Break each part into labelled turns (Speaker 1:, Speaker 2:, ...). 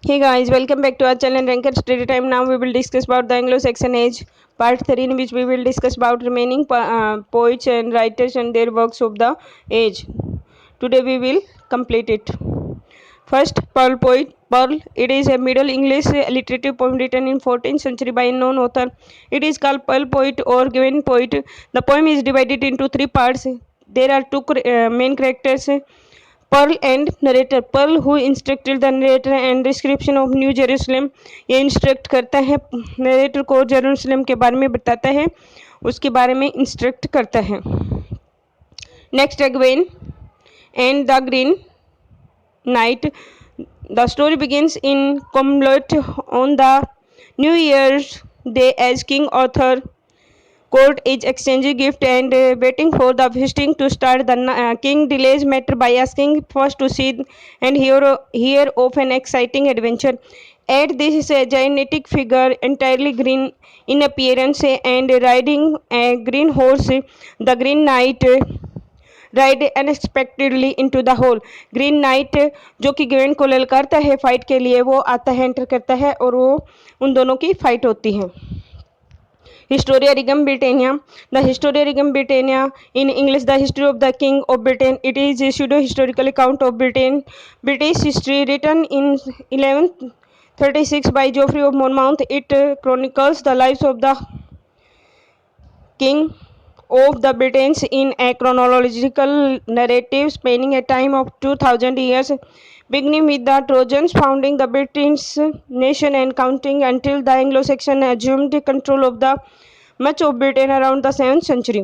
Speaker 1: Hey guys, welcome back to our channel Ranker Story Time. Now we will discuss about the Anglo-Saxon Age, part 3, in which we will discuss about remaining poets and writers and their works of the age. Today we will complete it. First, Pearl poet. Pearl. It is a Middle English literature poem written in 14th century by a known author. It is called Pearl poet or Given poet. The poem is divided into three parts. There are two main characters. Pearl and narrator. Pearl who instructed the narrator and description of new Jerusalem. ये instruct करता है narrator को, Jerusalem के बारे में बताता है, उसके बारे में इंस्ट्रक्ट करता है. Next, Gawain and the Green Knight. The story begins in Comlot on the New Year's Day as King Arthur court is exchanging gift and waiting for the visiting to start. The king delays matter by asking first to see and hear of an exciting adventure. At this is a gigantic figure entirely green in appearance and riding a green horse. The Green Knight ride unexpectedly into the hole. Green knight जो कि Gwen को ललकारता है fight के लिए, वो आता है, enter करता है और वो उन दोनों की फाइट होती है. Historia Regum Britannia. The Historia Regum Britannia, in English the history of the King of Britain. It is a pseudo-historical account of British history written in 1136 by Geoffrey of Monmouth. It chronicles the lives of the King of the Britons in a chronological narrative spanning a time of 2000 years, beginning with the Trojans founding the British nation and counting until the Anglo-Saxon assumed control of the much of Britain around the 7th century.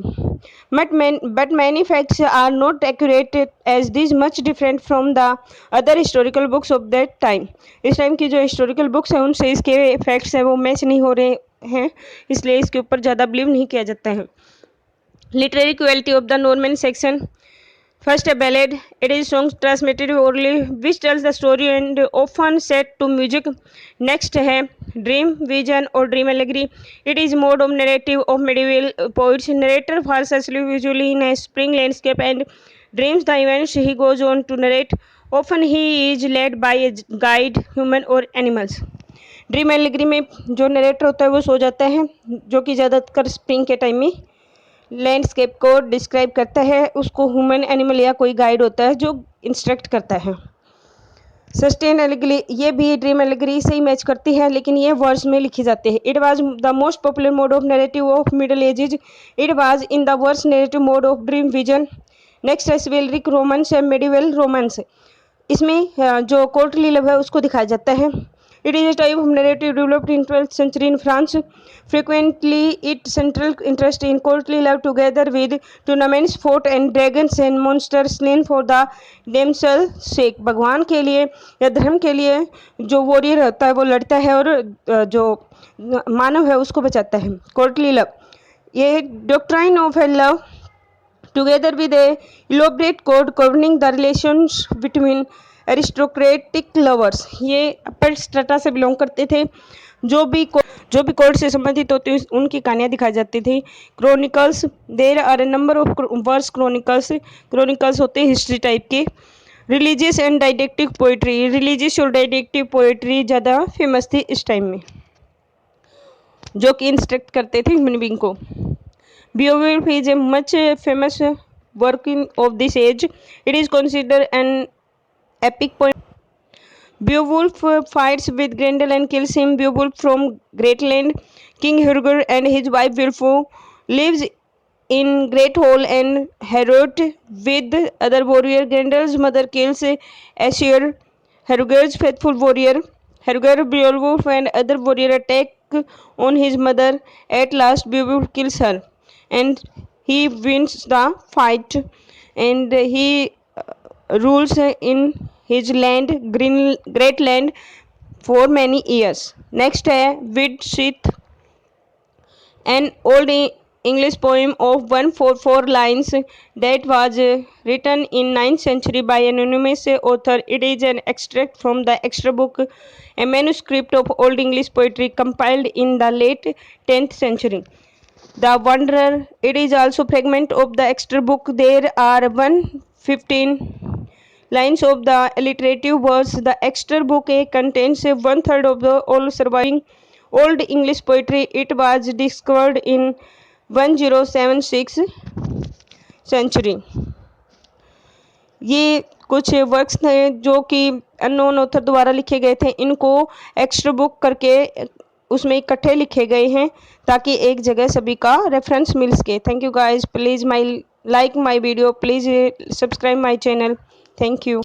Speaker 1: But many facts are not accurate as these much different from the other historical books of that time. इस time की जो historical books हैं उनसे इसके facts हैं वो match नहीं हो रहे हैं, इसलिए इसके ऊपर ज़्यादा बिलीव नहीं किया जाता है. Literary quality of the Norman section. First, a ballad. It is songs transmitted orally which tells the story and often set to music. Next है dream, vision or dream allegory. It is mode of narrative of medieval poets. Narrator falls asleep usually in a spring landscape and dreams the events he goes on to narrate. Often he is led by a guide, human or animals. Dream allegory में जो narrator होता है वो सो जाता है, जो कि ज़्यादातर स्प्रिंग के टाइम में लैंडस्केप को डिस्क्राइब करता है. उसको ह्यूमन, एनिमल या कोई गाइड होता है जो इंस्ट्रक्ट करता है. सस्टेन एलिग्री, ये भी ड्रीम एलिग्री से ही मैच करती है, लेकिन ये वर्ड्स में लिखी जाती है. It was the most popular mode of narrative of middle edges. It was in the worst narrative mode of dream vision. Next है सिविलरिक रोमांस एंड मेडिवल रोमांस. इसमें जो कोर्टली लव है उसको दिखाया जाता है. It is a type of narrative developed in 12th century in France. Frequently, its central interest in courtly love together with tournaments fought and dragons and monsters slain for the damsel sake. भगवान के लिए या धर्म के लिए जो warrior होता है वो लड़ता है और जो मानव है उसको बचाता है. कोर्टली लव, ये doctrine of A love together with a elaborate code governing the relations between aristocratic lovers. ये अपर स्ट्रेटा से बिलोंग करते थे. जो भी कोर्ट से संबंधित होती उनकी कहानियाँ दिखाई जाती थी. Chronicles, there are a number of verse chronicles होते हैं हिस्ट्री टाइप के. Religious and didactic poetry. Religious और डाइडेक्टिव पोइट्री ज़्यादा फेमस थी इस टाइम में, जो कि इंस्ट्रक्ट करते थे ह्यूमन बीइंग को. Beowulf is a much famous work of this age. It is considered an epic poem. Beowulf fights with Grendel and kills him. Beowulf from Greatland. King Hrothgar and his wife Wilfo lives in Great Hall and Harrowed with other warrior. Grendel's mother kills Aesir, Hrothgar's faithful warrior. Hrothgar, Beowulf and other warrior attack on his mother. At last Beowulf kills her and he wins the fight and he rules in his land, great land, for many years. Next है Widsith, an old English poem of 144 lines that was written in 9th century by an anonymous author. It is an extract from the extra book, a manuscript of old English poetry compiled in the late 10th century. The Wanderer. It is also fragment of the extra book. There are 115 lines of the alliterative words. The extra book contains 1/3 of the all surviving Old English poetry. It was discovered in 1076 century. ये कुछ works थे जो कि unknown author द्वारा लिखे गए थे। इनको एक्स्ट्रा बुक करके उसमें इकट्ठे लिखे गए हैं ताकि एक जगह सभी का रेफरेंस मिल सके। Thank you guys, please my like my video, please subscribe my channel. Thank you.